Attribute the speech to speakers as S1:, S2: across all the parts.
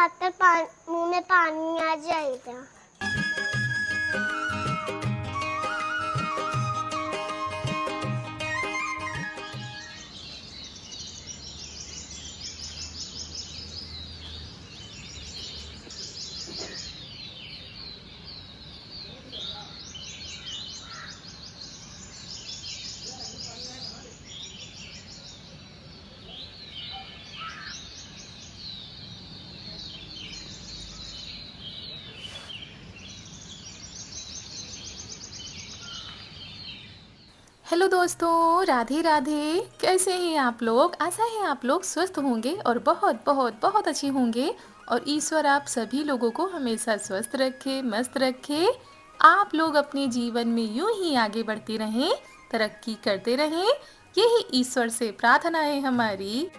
S1: खाकर मुंह में पानी आ जाएगा।
S2: हेलो दोस्तों, राधे राधे। कैसे हैं आप लोग? आशा है आप लोग स्वस्थ होंगे और बहुत बहुत बहुत अच्छे होंगे। और ईश्वर आप सभी लोगों को हमेशा स्वस्थ रखे, मस्त रखे। आप लोग अपने जीवन में यूं ही आगे बढ़ते रहें, तरक्की करते रहें। यही ईश्वर से प्रार्थना है हमारी।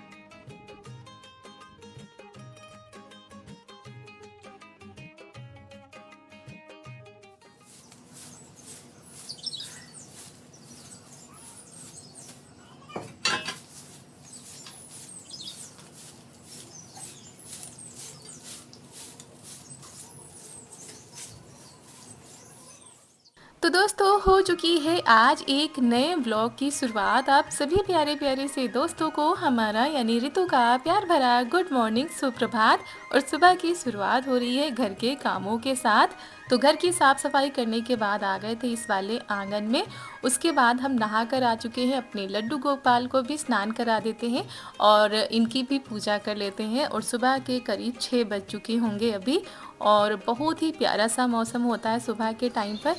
S2: तो दोस्तों, हो चुकी है आज एक नए व्लॉग की शुरुआत। आप सभी प्यारे प्यारे से दोस्तों को हमारा यानी ऋतु का प्यार भरा गुड मॉर्निंग, सुप्रभात। और सुबह की शुरुआत हो रही है घर के कामों के साथ। तो घर की साफ़ सफाई करने के बाद आ गए थे इस वाले आंगन में। उसके बाद हम नहा कर आ चुके हैं। अपने लड्डू गोपाल को भी स्नान करा देते हैं और इनकी भी पूजा कर लेते हैं। और सुबह के करीब 6 बज चुके होंगे अभी। और बहुत ही प्यारा सा मौसम होता है सुबह के टाइम पर।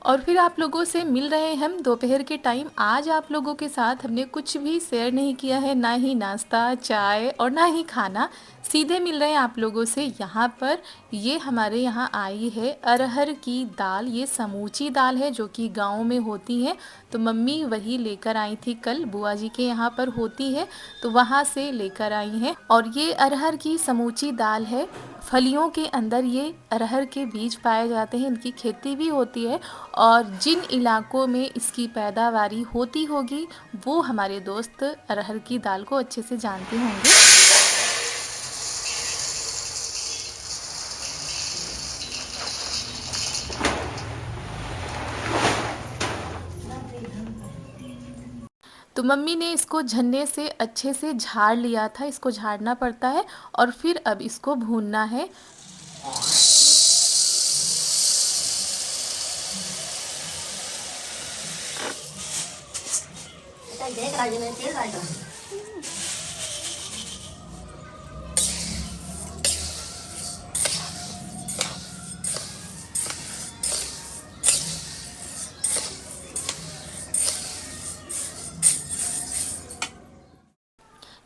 S2: और फिर आप लोगों से मिल रहे हैं हम दोपहर के टाइम। आज आप लोगों के साथ हमने कुछ भी शेयर नहीं किया है, ना ही नाश्ता, चाय और ना ही खाना। सीधे मिल रहे हैं आप लोगों से यहाँ पर। ये हमारे यहाँ आई है अरहर की दाल। ये समूची दाल है जो कि गांव में होती है। तो मम्मी वही लेकर आई थी, कल बुआ जी के यहाँ पर होती है तो वहाँ से लेकर आई हैं। और ये अरहर की समूची दाल है। फलियों के अंदर ये अरहर के बीज पाए जाते हैं, इनकी खेती भी होती है। और जिन इलाकों में इसकी पैदावारी होती होगी वो हमारे दोस्त अरहर की दाल को अच्छे से जानते होंगे। तो मम्मी ने इसको झन्ने से अच्छे से झाड़ लिया था। इसको झाड़ना पड़ता है और फिर अब इसको भूनना है।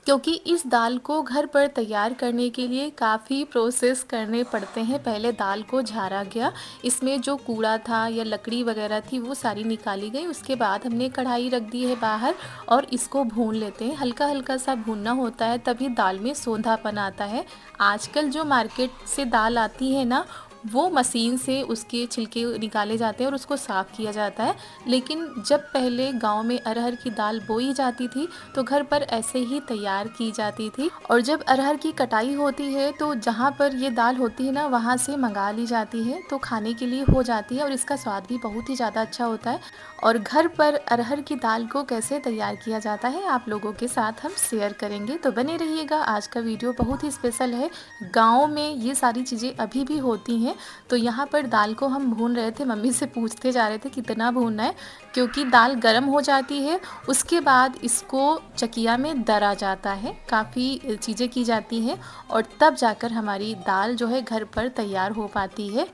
S2: क्योंकि इस दाल को घर पर तैयार करने के लिए काफ़ी प्रोसेस करने पड़ते हैं। पहले दाल को झाड़ा गया, इसमें जो कूड़ा था या लकड़ी वगैरह थी वो सारी निकाली गई। उसके बाद हमने कढ़ाई रख दी है बाहर और इसको भून लेते हैं। हल्का हल्का सा भूनना होता है, तभी दाल में सोंधापन आता है। आजकल जो मार्केट से दाल आती है ना, वो मशीन से उसके छिलके निकाले जाते हैं और उसको साफ़ किया जाता है। लेकिन जब पहले गांव में अरहर की दाल बोई जाती थी तो घर पर ऐसे ही तैयार की जाती थी। और जब अरहर की कटाई होती है तो जहाँ पर ये दाल होती है ना, वहाँ से मंगा ली जाती है तो खाने के लिए हो जाती है। और इसका स्वाद भी बहुत ही ज़्यादा अच्छा होता है। और घर पर अरहर की दाल को कैसे तैयार किया जाता है आप लोगों के साथ हम शेयर करेंगे, तो बने रहिएगा। आज का वीडियो बहुत ही स्पेशल है। गाँव में ये सारी चीज़ें अभी भी होती हैं। तो यहाँ पर दाल को हम भून रहे थे, मम्मी से पूछते जा रहे थे कितना भूनना है, क्योंकि दाल गर्म हो जाती है। उसके बाद इसको चकिया में दरा जाता है, काफ़ी चीज़ें की जाती हैं और तब जाकर हमारी दाल जो है घर पर तैयार हो पाती है।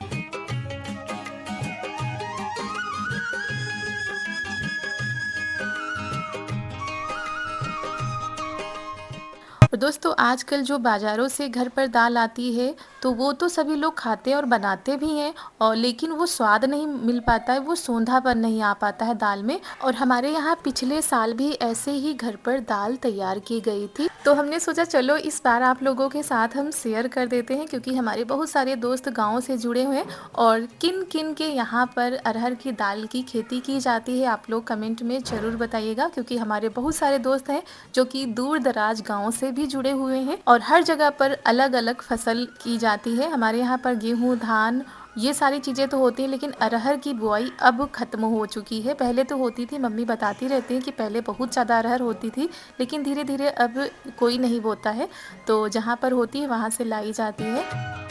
S2: और दोस्तों आजकल जो बाज़ारों से घर पर दाल आती है तो वो तो सभी लोग खाते हैं और बनाते भी हैं, और लेकिन वो स्वाद नहीं मिल पाता है, वो सोंधापन नहीं आ पाता है दाल में। और हमारे यहाँ पिछले साल भी ऐसे ही घर पर दाल तैयार की गई थी, तो हमने सोचा चलो इस बार आप लोगों के साथ हम शेयर कर देते हैं, क्योंकि हमारे बहुत सारे दोस्त गाँव से जुड़े हुए हैं। और किन किन के यहाँ पर अरहर की दाल की खेती की जाती है आप लोग कमेंट में ज़रूर बताइएगा, क्योंकि हमारे बहुत सारे दोस्त हैं जो कि दूर दराज गाँव से भी जुड़े हुए हैं और हर जगह पर अलग अलग फसल की जाती है। हमारे यहाँ पर गेहूँ, धान, ये सारी चीज़ें तो होती हैं, लेकिन अरहर की बुआई अब ख़त्म हो चुकी है। पहले तो होती थी, मम्मी बताती रहती हैं कि पहले बहुत ज़्यादा अरहर होती थी, लेकिन धीरे धीरे अब कोई नहीं बोता है, तो जहाँ पर होती है वहाँ से लाई जाती है।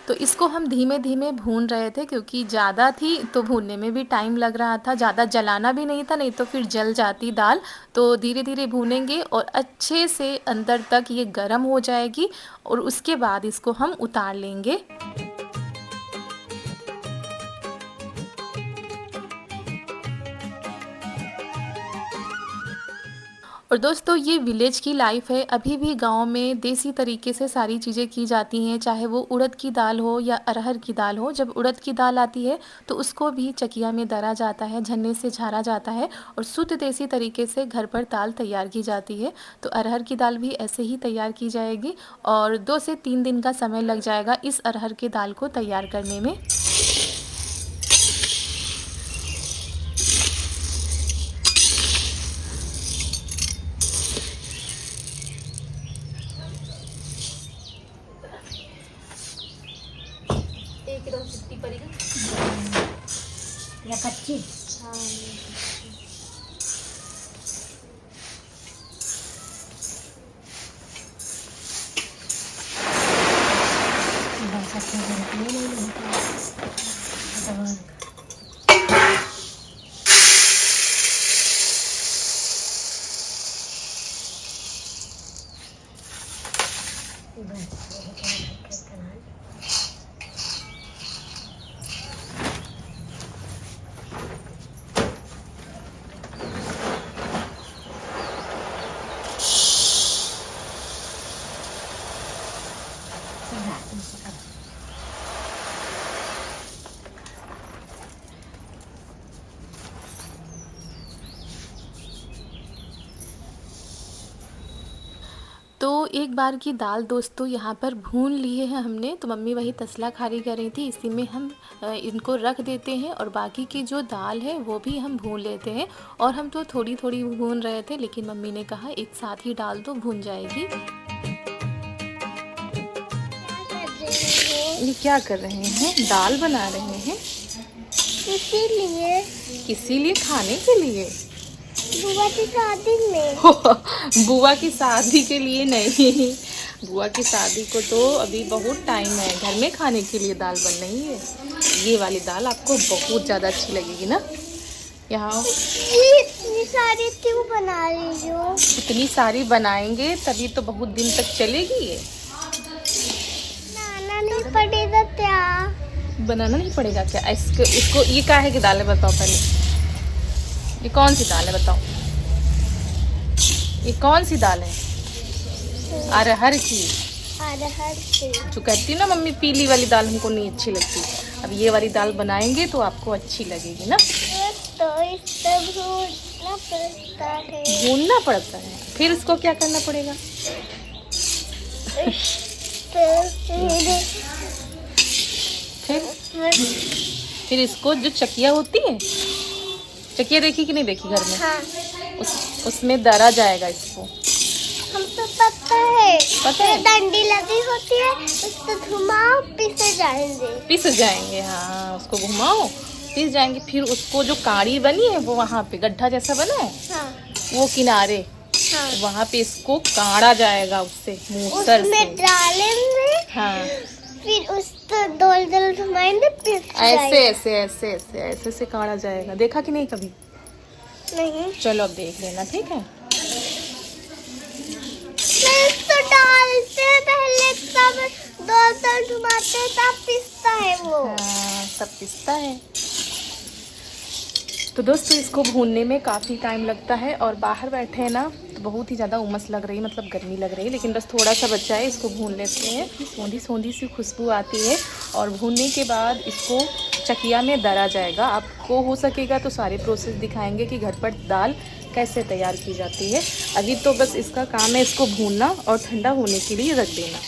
S2: तो इसको हम धीमे धीमे भून रहे थे, क्योंकि ज़्यादा थी तो भूनने में भी टाइम लग रहा था, ज़्यादा जलाना भी नहीं था, नहीं तो फिर जल जाती दाल। तो धीरे धीरे भूनेंगे और अच्छे से अंदर तक ये गर्म हो जाएगी, और उसके बाद इसको हम उतार लेंगे। और दोस्तों ये विलेज की लाइफ है, अभी भी गांव में देसी तरीके से सारी चीज़ें की जाती हैं, चाहे वो उड़द की दाल हो या अरहर की दाल हो। जब उड़द की दाल आती है तो उसको भी चकिया में दरा जाता है, झन्ने से झारा जाता है, और शुद्ध देसी तरीके से घर पर दाल तैयार की जाती है। तो अरहर की दाल भी ऐसे ही तैयार की जाएगी, और 2 से 3 दिन का समय लग जाएगा इस अरहर की दाल को तैयार करने में। एकदम चिट्टी पड़ेगा
S3: या कच्ची।
S2: तो एक बार की दाल दोस्तों यहाँ पर भून लिए हैं हमने, तो मम्मी वही तसला खारी कर रही थी, इसी में हम इनको रख देते हैं, और बाकी की जो दाल है वो भी हम भून लेते हैं। और हम तो थोड़ी थोड़ी भून रहे थे, लेकिन मम्मी ने कहा एक साथ ही डाल दो, भून जाएगी। ये क्या कर रहे हैं? दाल बना रहे हैं।
S1: इसीलिए
S2: इसीलिए खाने के लिए?
S1: बुआ की शादी में।
S2: बुआ की शादी के लिए नहीं, बुआ की शादी को तो अभी बहुत टाइम है, घर में खाने के लिए दाल बन रही है। ये वाली दाल आपको बहुत ज़्यादा अच्छी लगेगी ना। यहाँ
S1: ये इतनी सारी क्यों बना रही हो?
S2: इतनी सारी बनाएंगे तभी तो बहुत दिन तक चलेगी ये।
S1: बनाना नहीं पड़ेगा क्या?
S2: बनाना नहीं पड़ेगा क्या? इसको ये क्या है कि दाल है बताओ पहले, ये कौन सी दाल है बताओ? ये कौन सी दाल है? अरहर की।
S1: अरहर की।
S2: जो कहती है ना मम्मी पीली वाली दाल हमको नहीं अच्छी लगती, अब ये वाली दाल बनाएंगे तो आपको अच्छी लगेगी ना।
S1: तो इसको भूनना पड़ता है।
S2: भूनना पड़ता है, फिर इसको क्या करना पड़ेगा? फिर इसको जो चकिया होती है, चकिया देखी कि नहीं देखी घर में?
S1: हाँ।
S2: उसमें दरा जाएगा इसको।
S1: हमको पता है।
S2: पता है?
S1: डंडी लगी होती है, उसको घुमाओ पिस जाएंगे।
S2: पिस जाएंगे, हाँ उसको घुमाओ पिस जाएंगे। फिर उसको जो काड़ी बनी है वो वहाँ पे गड्ढा जैसा बना है,
S1: हाँ।
S2: वो किनारे,
S1: हाँ।
S2: वहाँ पे इसको काढ़ा जाएगा उससे मूसर से।
S1: उसमें डालेंगे।
S2: हाँ।
S1: फिर उसको दोल घुमाएंगे, पिस
S2: ऐसे
S1: जाएगा।
S2: ऐसे ऐसे ऐसे ऐसे से काढ़ा जाएगा। देखा कि नहीं कभी?
S1: नहीं।
S2: चलो अब देख लेना, ठीक है।
S1: तो डालते हैं पहले, तब दोल घुमाते हैं, तब पिसता है वो।
S2: हाँ सब पिसता है। तो दोस्तों इसको भूनने में काफ़ी टाइम लगता है और बाहर बैठे हैं ना तो बहुत ही ज़्यादा उमस लग रही है, मतलब गर्मी लग रही है, लेकिन बस थोड़ा सा बचा है, इसको भून लेते हैं। सौंधी सौंधी सी खुशबू आती है और भूनने के बाद इसको चकिया में दरा जाएगा। आपको हो सकेगा तो सारे प्रोसेस दिखाएंगे कि घर पर दाल कैसे तैयार की जाती है। अभी तो बस इसका काम है इसको भूनना और ठंडा होने के लिए रख देना।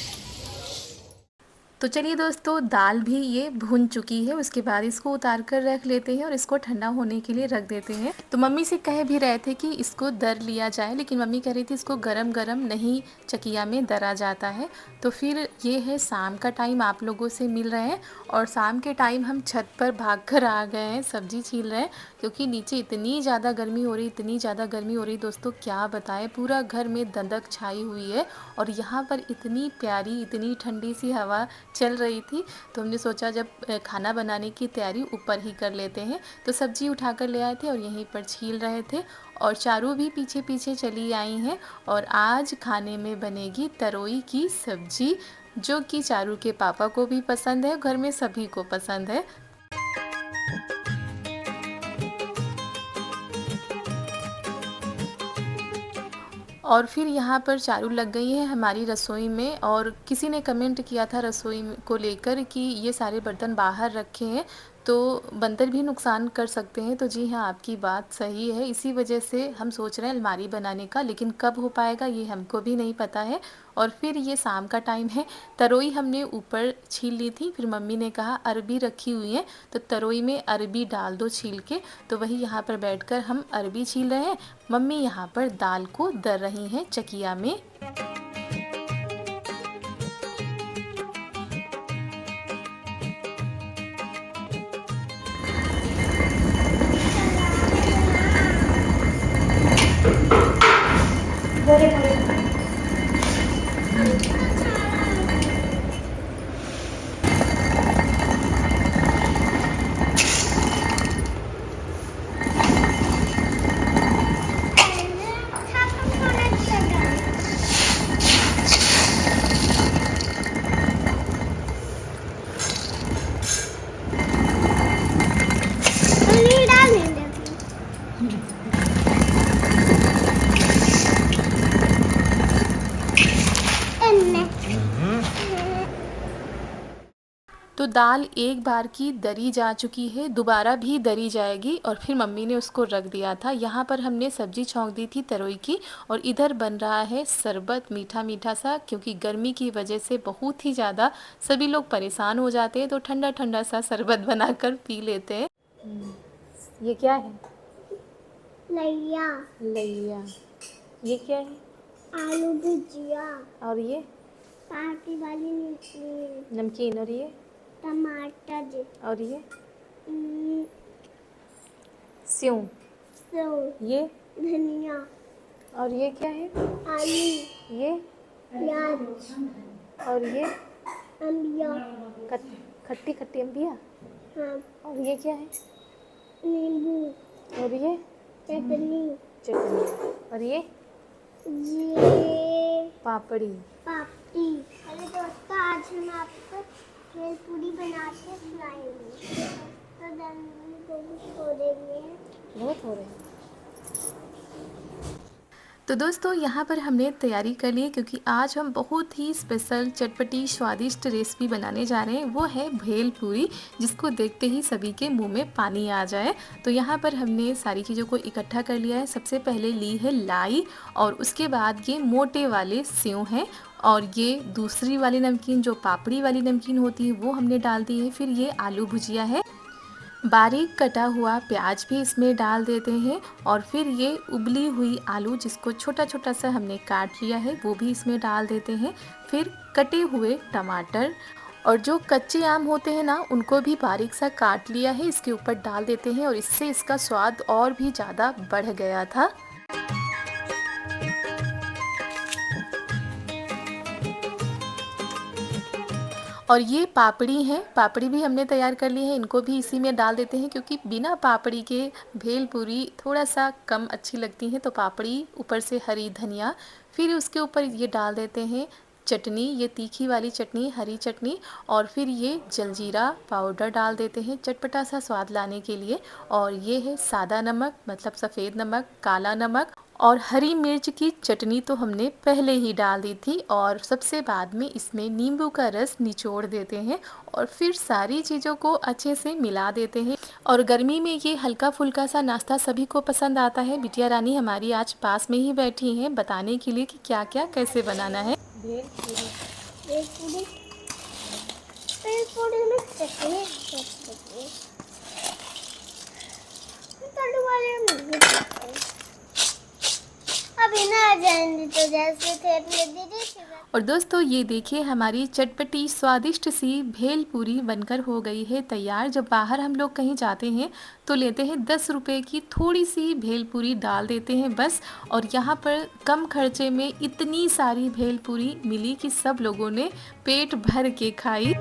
S2: तो चलिए दोस्तों, दाल भी ये भुन चुकी है, उसके बाद इसको उतार कर रख लेते हैं और इसको ठंडा होने के लिए रख देते हैं। तो मम्मी से कह भी रहे थे कि इसको दर लिया जाए, लेकिन मम्मी कह रही थी इसको गरम गरम नहीं चकिया में दरा जाता है। तो फिर ये है शाम का टाइम, आप लोगों से मिल रहे हैं और शाम के टाइम हम छत पर भाग कर आ गए हैं, सब्जी छील रहे हैं, क्योंकि नीचे इतनी ज़्यादा गर्मी हो रही, इतनी ज़्यादा गर्मी हो रही दोस्तों, क्या बताएं, पूरा घर में दंदक छाई हुई है और यहाँ पर इतनी प्यारी इतनी ठंडी सी हवा चल रही थी। तो हमने सोचा जब खाना बनाने की तैयारी ऊपर ही कर लेते हैं, तो सब्जी उठा कर ले आए थे और यहीं पर छील रहे थे और चारू भी पीछे पीछे चली आई हैं। और आज खाने में बनेगी तरोई की सब्जी, जो कि चारू के पापा को भी पसंद है, घर में सभी को पसंद है। और फिर यहाँ पर चारू लग गई है हमारी रसोई में, और किसी ने कमेंट किया था रसोई को लेकर कि ये सारे बर्तन बाहर रखे हैं तो बंदर भी नुकसान कर सकते हैं। तो जी हाँ, आपकी बात सही है, इसी वजह से हम सोच रहे हैं अलमारी बनाने का, लेकिन कब हो पाएगा ये हमको भी नहीं पता है। और फिर ये शाम का टाइम है, तरोई हमने ऊपर छील ली थी, फिर मम्मी ने कहा अरबी रखी हुई है तो तरोई में अरबी डाल दो छील के, तो वही यहाँ पर बैठकर हम अरबी छील रहे हैं। मम्मी यहाँ पर दाल को दर रही हैं चकिया में। तो दाल एक बार की दरी जा चुकी है, दोबारा भी दरी जाएगी और फिर मम्मी ने उसको रख दिया था। यहाँ पर हमने सब्जी छौंक दी थी तरोई की और इधर बन रहा है शरबत मीठा मीठा सा, क्योंकि गर्मी की वजह से बहुत ही ज़्यादा सभी लोग परेशान हो जाते हैं, तो ठंडा ठंडा सा शरबत बनाकर पी लेते हैं। ये क्या है?
S1: लैया।
S2: लैया। ये क्या है?
S1: आलू भुजिया।
S2: और ये
S1: पार्टी वाली नमकीन।
S2: नमकीन। और ये
S1: टमाटर।
S2: और ये
S1: हम्म,
S2: सेव। ये
S1: धनिया।
S2: और ये क्या है?
S1: आलू।
S2: ये
S1: प्याज।
S2: और ये
S1: अम्बिया।
S2: खट्टी खट्टी अम्बिया।
S1: हाँ।
S2: और ये क्या है?
S1: नींबू।
S2: और ये
S1: चटनी।
S2: चटनी। और ये पापड़ी।
S1: पापड़ी। हेलो दोस्तों, आज हम आपको भेलपूरी बना के खिलाएंगे। तो दादी को भी खो देंगे।
S2: बहुत हो रहे हैं। तो दोस्तों यहाँ पर हमने तैयारी कर ली, क्योंकि आज हम बहुत ही स्पेशल चटपटी स्वादिष्ट रेसिपी बनाने जा रहे हैं, वो है भेलपूरी, जिसको देखते ही सभी के मुंह में पानी आ जाए। तो यहाँ पर हमने सारी चीज़ों को इकट्ठा कर लिया है। सबसे पहले ली है लाई, और उसके बाद ये मोटे वाले सेव हैं, और ये दूसरी वाली नमकीन जो पापड़ी वाली नमकीन होती है वो हमने डाल दी है। फिर ये आलू भुजिया है, बारीक कटा हुआ प्याज भी इसमें डाल देते हैं, और फिर ये उबली हुई आलू जिसको छोटा छोटा सा हमने काट लिया है वो भी इसमें डाल देते हैं। फिर कटे हुए टमाटर और जो कच्चे आम होते हैं ना, उनको भी बारीक सा काट लिया है, इसके ऊपर डाल देते हैं, और इससे इसका स्वाद और भी ज़्यादा बढ़ गया था। और ये पापड़ी हैं, पापड़ी भी हमने तैयार कर ली है, इनको भी इसी में डाल देते हैं, क्योंकि बिना पापड़ी के भेलपूरी थोड़ा सा कम अच्छी लगती हैं। तो पापड़ी, ऊपर से हरी धनिया, फिर उसके ऊपर ये डाल देते हैं चटनी, ये तीखी वाली चटनी, हरी चटनी, और फिर ये जलजीरा पाउडर डाल देते हैं चटपटा सा स्वाद लाने के लिए। और ये है सादा नमक, मतलब सफ़ेद नमक, काला नमक, और हरी मिर्च की चटनी तो हमने पहले ही डाल दी थी। और सबसे बाद में इसमें नींबू का रस निचोड़ देते हैं और फिर सारी चीज़ों को अच्छे से मिला देते हैं। और गर्मी में ये हल्का फुल्का सा नाश्ता सभी को पसंद आता है। बिटिया रानी हमारी आज पास में ही बैठी हैं बताने के लिए कि क्या क्या कैसे बनाना है।
S1: भेलपूरी भेलपूरी में चटनी तड़ू वाले नहीं खाते। अभी ना जाएंगे तो जैसे थे अपने दीदी से।
S2: और दोस्तों ये देखिए हमारी चटपटी स्वादिष्ट सी भेलपूरी बनकर हो गई है तैयार। जब बाहर हम लोग कहीं जाते हैं तो लेते हैं 10 रुपए की थोड़ी सी भेलपूरी डाल देते हैं बस। और यहाँ पर कम खर्चे में इतनी सारी भेलपूरी मिली कि सब लोगों ने पेट भर के खाई।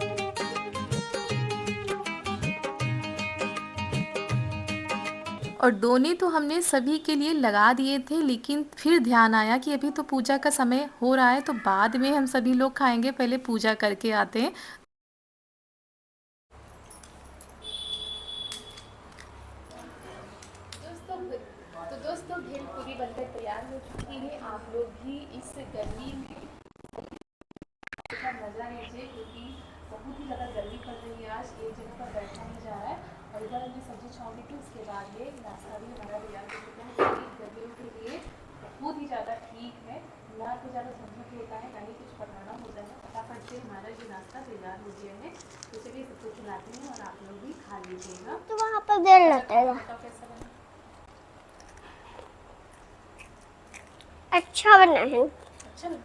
S2: और दोने तो हमने सभी के लिए लगा दिए थे, लेकिन फिर ध्यान आया कि अभी तो पूजा का समय हो रहा है तो बाद में हम सभी लोग खाएंगे, पहले पूजा करके आते हैं। दोस्तों भेलपूरी बनकर तैयार हो चुकी है। आप लोग भी इस गर्मी में इसका मज़ा लीजिए क्योंकि बहुत ही ज़्यादा गर्मी पड़ रही है। आज एक जगह पर बैठा नहीं जा रहा है। और इधर हमने सब्जी छौंकी थी, उसके बाद ये नाश्ता भी हमारा तैयार हो चुका है जो कि गर्मियों के लिए बहुत ही ज़्यादा ठीक है। ना तो ज़्यादा झंझट होता है, ना ही कुछ बनाना होता है। फटाफट से हमारा ये नाश्ता तैयार हो गया है। तो चलिए सबको खिलाते हैं और आप लोग भी खा लीजिएगा।
S1: तो वहाँ पर देर लगता है।
S2: कैसा बना?
S1: अच्छा बना है।
S2: अच्छा लगा?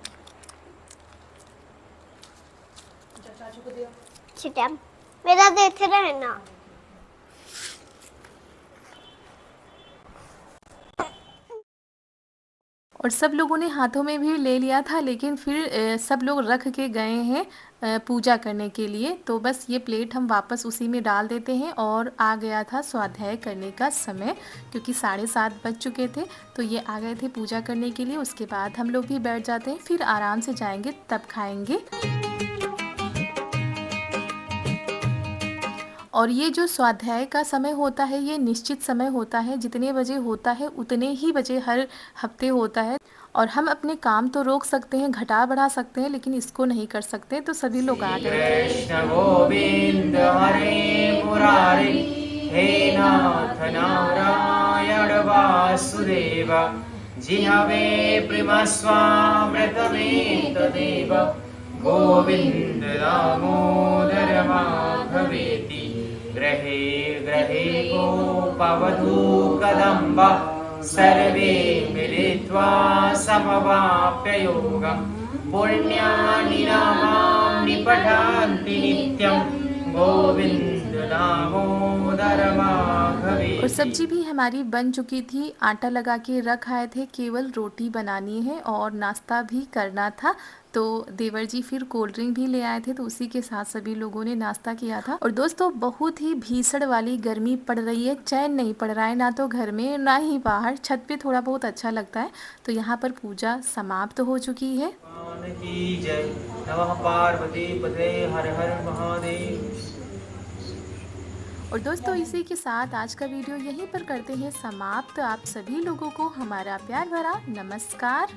S2: चाचू को दियो।
S1: छिटा मेरा देते रहना।
S2: और सब लोगों ने हाथों में भी ले लिया था, लेकिन फिर सब लोग रख के गए हैं पूजा करने के लिए। तो बस ये प्लेट हम वापस उसी में डाल देते हैं। और आ गया था स्वाध्याय करने का समय क्योंकि 7:30 बज चुके थे। तो ये आ गए थे पूजा करने के लिए। उसके बाद हम लोग भी बैठ जाते हैं, फिर आराम से जाएंगे तब खाएंगे। और ये जो स्वाध्याय का समय होता है ये निश्चित समय होता है, जितने बजे होता है उतने ही बजे हर हफ्ते होता है। और हम अपने काम तो रोक सकते हैं, घटा बढ़ा सकते हैं, लेकिन इसको नहीं कर सकते। तो सभी लोग आ गए थे।
S4: कृष्ण गोविंद हरे मुरारी हे नाथ नारायण वासुदेव जिहवे प्रेमस्वामृतमेव तदेव गोविंद दामोदर माधवेति ग्रहे ग्रहे गोपवधू कदम्ब सर्वे मिलित्वा समवाप्य योगम् पुण्यानि नामानि पठन्ति नित्यं गोविंद दामोदर माधवे।
S2: और सब्जी भी हमारी बन चुकी थी, आटा लगा के रख आए थे, केवल रोटी बनानी है और नाश्ता भी करना था। तो देवर जी फिर कोल्ड ड्रिंक भी ले आए थे, तो उसी के साथ सभी लोगों ने नाश्ता किया था। और दोस्तों बहुत ही भीषण वाली गर्मी पड़ रही है, चैन नहीं पड़ रहा है, ना तो घर में ना ही बाहर। छत पे थोड़ा बहुत अच्छा लगता है। तो यहाँ पर पूजा समाप्त हो चुकी है।
S4: की जय। नमः पार्वती पते हर हर महादेव।
S2: और दोस्तों इसी के साथ आज का वीडियो यहीं पर करते हैं समाप्त। आप सभी लोगों को हमारा प्यार भरा नमस्कार।